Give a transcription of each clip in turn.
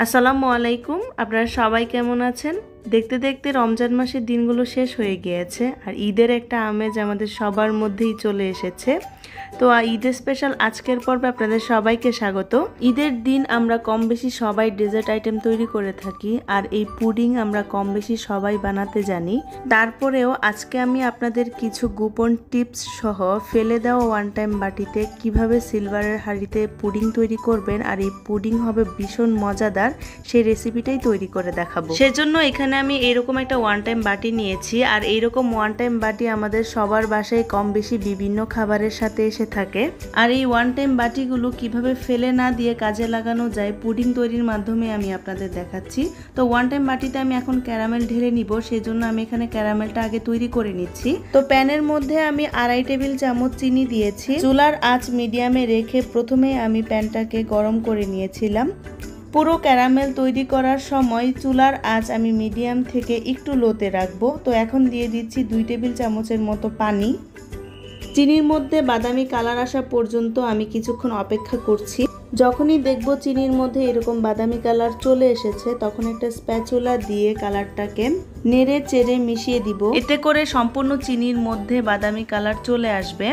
আসসালামু আলাইকুম। আপনারা সবাই কেমন আছেন? দেখতে দেখতে রমজান মাসের দিনগুলো শেষ হয়ে গিয়েছে আর ঈদের একটা আমেজ আমাদের সবার মধ্যেই চলে এসেছে। তো ঈদের স্পেশাল আজকের পর্বে আপনাদের সবাইকে স্বাগত। ঈদের দিন আমরা কম বেশি সবাই ডেজার্ট আইটেম তৈরি করে থাকি আর এই পুডিং আমরা কম বেশি সবাই বানাতে জানি। তারপরেও আজকে আমি আপনাদের কিছু গোপন টিপস সহ ফেলে দেওয়া ওয়ান টাইম বাটিতে কিভাবে সিলভারের হাঁড়িতে পুডিং তৈরি করবেন আর এই পুডিং হবে ভীষণ মজাদার, সেই রেসিপিটাই তৈরি করে দেখাবো। সেজন্য এখানে আমি এরকম একটা ওয়ান টাইম বাটি নিয়েছি আর এইরকম ওয়ান টাইম বাটি আমাদের সবার বাসায় কম বেশি বিভিন্ন খাবারের সাথে এসে থাকে। আর এই ওয়ান টাইম বাটিগুলো কিভাবে ফেলে না দিয়ে কাজে লাগানো যায় পুডিং তৈরির মাধ্যমে আমি আপনাদের দেখাচ্ছি। তো ওয়ান টাইম বাটিতে আমি এখন ক্যারামেল ঢেলে নিব, সেজন্য আমি এখানে ক্যারামেলটা আগে তৈরি করে নিচ্ছি। তো প্যানের মধ্যে আমি 2.5 টেবিল চামচ চিনি দিয়েছি। চুলার আঁচ মিডিয়ামে রেখে প্রথমে আমি প্যানটাকে গরম করে নিয়েছিলাম। পুরো ক্যারামেল তৈরি করার সময় চুলার আঁচ আমি মিডিয়াম থেকে একটু লোতে রাখবো। তো এখন দিয়ে দিচ্ছি 2 টেবিল চামচের মতো পানি। চিনির মধ্যে বাদামি কালার আসা পর্যন্ত আমি কিছুক্ষণ অপেক্ষা করছি। যখনই দেখব চিনির মধ্যে এরকম বাদামি কালার চলে এসেছে তখন একটা স্প্যাচুলা দিয়ে কালারটাকে নেড়ে চেড়ে মিশিয়ে দিব। এতে করে সম্পূর্ণ চিনির মধ্যে বাদামি কালার চলে আসবে।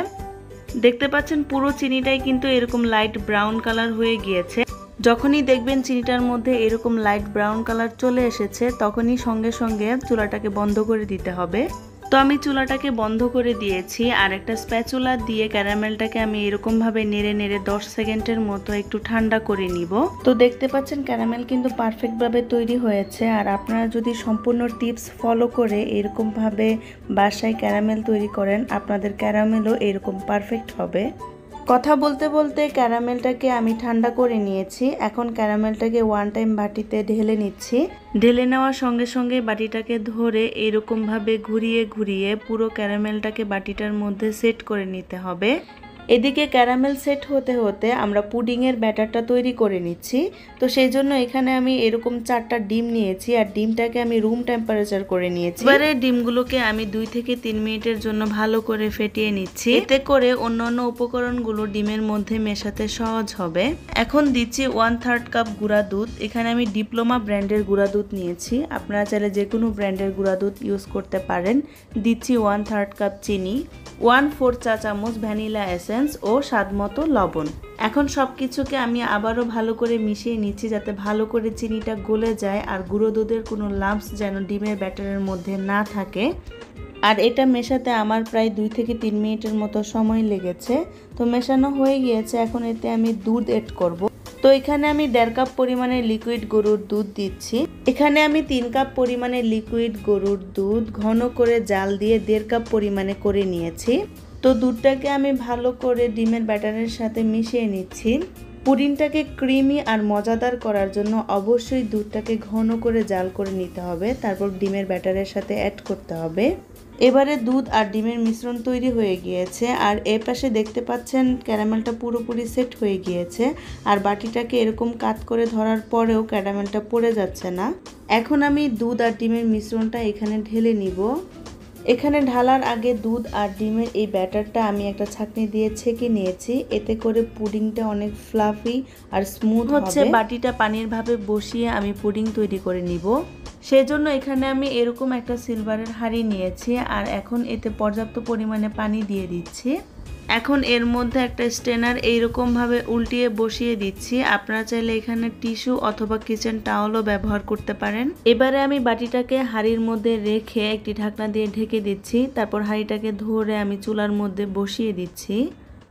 দেখতে পাচ্ছেন পুরো চিনিটাই কিন্তু এরকম লাইট ব্রাউন কালার হয়ে গিয়েছে। যখনই দেখবেন চিনিটার মধ্যে এরকম লাইট ব্রাউন কালার চলে এসেছে তখনই সঙ্গে সঙ্গে চুলাটাকে বন্ধ করে দিতে হবে। তো আমি চুলাটাকে বন্ধ করে দিয়েছি আর একটা স্প্যাচুলা দিয়ে ক্যারামেলটাকে আমি এরকম ভাবে নেড়ে নেড়ে 10 সেকেন্ডের মতো একটু ঠান্ডা করে নিব। তো দেখতে পাচ্ছেন ক্যারামেল কিন্তু পারফেক্ট ভাবে তৈরি হয়েছে। আর আপনারা যদি সম্পূর্ণ টিপস ফলো করে এরকম ভাবে বাসায় ক্যারামেল তৈরি করেন আপনাদের ক্যারামেলও এরকম পারফেক্ট হবে। কথা বলতে বলতে ক্যারামেলটাকে আমি ঠান্ডা করে নিয়েছি। এখন ক্যারামেলটাকে ওয়ান টাইম বাটিতে ঢেলে নিচ্ছি। ঢেলে নেওয়ার সঙ্গে সঙ্গে বাটিটাকে ধরে এরকম ভাবে ঘুরিয়ে ঘুরিয়ে পুরো ক্যারামেলটাকে বাটিটার মধ্যে সেট করে নিতে হবে। এদিকে ক্যারামেল সেট হতে হতে আমরা পুডিংয়ের ব্যাটারটা তৈরি করে নিচ্ছি। তো সেই জন্য এখানে আমি এরকম 4টা ডিম নিয়েছি আর ডিমটাকে আমি রুম টেম্পারেচার করে নিয়েছি। এবারে ডিমগুলোকে আমি 2 থেকে 3 মিনিটের জন্য ভালো করে ফেটিয়ে নিচ্ছি। এতে করে অন্যান্য উপকরণগুলো ডিমের মধ্যে মেশাতে সহজ হবে। এখন দিচ্ছি 1/3 কাপ গুঁড়া দুধ। এখানে আমি ডিপ্লোমা ব্র্যান্ডের গুঁড়া দুধ নিয়েছি, আপনারা চাইলে যে কোনো ব্র্যান্ডের গুঁড়া দুধ ইউজ করতে পারেন। দিচ্ছি 1/3 কাপ চিনি, 1/4 চা চামচ ভ্যানিলা এসেন্স ও স্বাদমতো লবণ। এখন সবকিছুকে আমি আবারও ভালো করে মিশিয়ে নিচ্ছি যাতে ভালো করে চিনিটা গলে যায় আর গুঁড়ো দুধের কোনো লাম্পস যেন ডিমের ব্যাটারের মধ্যে না থাকে। আর এটা মেশাতে আমার প্রায় 2 থেকে 3 মিনিটের মতো সময় লেগেছে। তো মেশানো হয়ে গিয়েছে, এখন এতে আমি দুধ এড করব। তো এখানে আমি 1.5 কাপ পরিমাণে লিকুইড গরুর দুধ দিচ্ছি। এখানে আমি 3 কাপ পরিমাণে লিকুইড গরুর দুধ ঘন করে জাল দিয়ে 1.5 কাপ পরিমাণে করে নিয়েছি। তো দুধটাকে আমি ভালো করে ডিমের ব্যাটারের সাথে মিশিয়ে নিচ্ছি। পুডিংটাকে ক্রিমি আর মজাদার করার জন্য অবশ্যই দুধটাকে ঘন করে জাল করে নিতে হবে, তারপর ডিমের ব্যাটারের সাথে অ্যাড করতে হবে। এবারে দুধ আর ডিমের মিশ্রণ তৈরি হয়ে গিয়েছে আর এর পাশে দেখতে পাচ্ছেন ক্যারামেলটা পুরোপুরি সেট হয়ে গিয়েছে আর বাটিটাকে এরকম কাত করে ধরার পরেও ক্যারামেলটা পড়ে যাচ্ছে না। এখন আমি দুধ আর ডিমের মিশ্রণটা এখানে ঢেলে নিব। এখানে ঢালার আগে দুধ আর ডিমের এই ব্যাটারটা আমি একটা ছাঁকনি দিয়ে ছেঁকে নিয়েছি। এতে করে পুডিংটা অনেক ফ্লাফি আর স্মুথ হচ্ছে। বাটিটা পানির ভাবে বসিয়ে আমি পুডিং তৈরি করে নিব। সেজন্য এখানে আমি এরকম একটা সিলভারের হাঁড়ি নিয়েছি আর এখন এতে পর্যাপ্ত পরিমাণে পানি দিয়ে দিচ্ছি। এখন এর মধ্যে একটা স্ট্রেনার এইরকম ভাবে উল্টিয়ে বসিয়ে দিচ্ছি। আপনারা চাইলে এখানে টিস্যু অথবা কিচেন টাওয়ালও ব্যবহার করতে পারেন। এবারে আমি বাটিটাকে হাঁড়ির মধ্যে রেখে একটি ঢাকনা দিয়ে ঢেকে দিচ্ছি। তারপর হাঁড়িটাকে ধরে আমি চুলার মধ্যে বসিয়ে দিচ্ছি।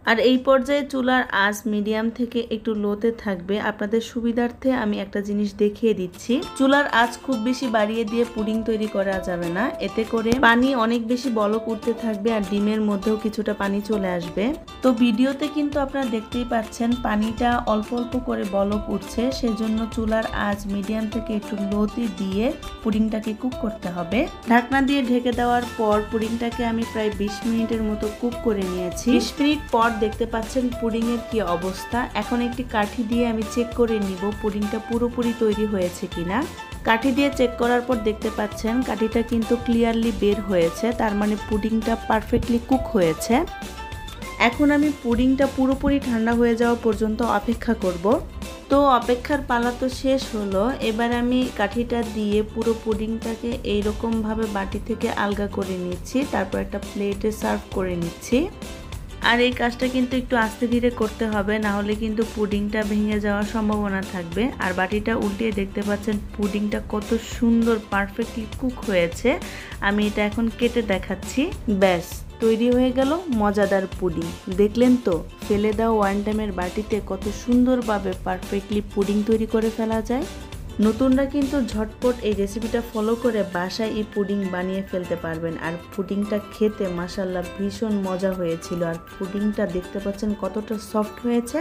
আর এই পর্যায়ে চুলার আঁচ মিডিয়াম থেকে একটু লোতে থাকবে। আপনাদের সুবিধার্থে আমি একটা জিনিস দেখিয়ে দিচ্ছি, চুলার আঁচ খুব বেশি বাড়িয়ে দিয়ে পুডিং তৈরি করা যাবে না। এতে করে পানি অনেক বেশি বলক উঠতে থাকবে আর ডিমের মধ্যেও কিছুটা পানি চলে আসবে। তো ভিডিওতে কিন্তু আপনারা দেখতেই পাচ্ছেন পানিটা অল্প অল্প করে বলক উঠছে। সেজন্য চুলার আঁচ মিডিয়াম থেকে একটু লোতে দিয়ে পুডিংটাকে কুক করতে হবে। ঢাকনা দিয়ে ঢেকে দেওয়ার পর পুডিংটাকে আমি প্রায় 20 মিনিটের মতো কুক করে নিয়েছি। 20 মিনিট পর দেখতে পাচ্ছেন পুডিং এর কি অবস্থা। এখন একটি কাঠি দিয়ে আমি চেক করে নিব পুডিংটা পুরোপুরি তৈরি হয়েছে কিনা। কাঠি দিয়ে চেক করার পর দেখতে পাচ্ছেন কাঠিটা কিন্তু ক্লিয়ারলি বের হয়েছে, তার মানে পুডিংটা পারফেক্টলি কুক হয়েছে। এখন আমি পুডিংটা পুরোপুরি ঠান্ডা হয়ে যাওয়া পর্যন্ত অপেক্ষা করব। তো অপেক্ষার পালা তো শেষ হলো। এবার আমি কাঠিটা দিয়ে পুরো পুডিংটাকে এইরকমভাবে বাটি থেকে আলগা করে নিচ্ছি, তারপর একটা প্লেটে সার্ভ করে নিচ্ছি। আর এই কাজটা কিন্তু একটু আস্তে ধীরে করতে হবে, না হলে কিন্তু পুডিংটা ভেঙে যাওয়ার সম্ভাবনা থাকবে। আর বাটিটা উল্টিয়ে দেখতে পাচ্ছেন পুডিংটা কত সুন্দর পারফেক্টলি কুক হয়েছে। আমি এটা এখন কেটে দেখাচ্ছি। ব্যাস তৈরি হয়ে গেল মজাদার পুডিং। দেখলেন তো, ফেলে দেওয়া ওয়ান টাইমের বাটিতে কত সুন্দরভাবে পারফেক্টলি পুডিং তৈরি করে ফেলা যায়। নতুনরা কিন্তু ঝটপট এই রেসিপিটা ফলো করে বাসায় এই পুডিং বানিয়ে ফেলতে পারবেন। আর পুডিংটা খেতে মাশাআল্লাহ ভীষণ মজা হয়েছিল। আর পুডিংটা দেখতে পাচ্ছেন কতটা সফট হয়েছে।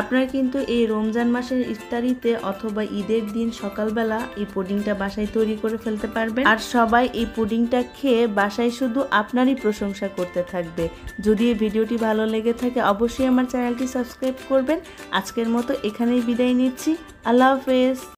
আপনারা কিন্তু এই রমজান মাসের ইফতারিতে অথবা ঈদের দিন সকালবেলা এই পুডিংটা বাসায় তৈরি করে ফেলতে পারবেন। আর সবাই এই পুডিংটা খেয়ে বাসায় শুধু আপনারই প্রশংসা করতে থাকবে। যদি এই ভিডিওটি ভালো লেগে থাকে অবশ্যই আমার চ্যানেলটি সাবস্ক্রাইব করবেন। আজকের মতো এখানেই বিদায় নিচ্ছি। আল্লাহ হাফেজ।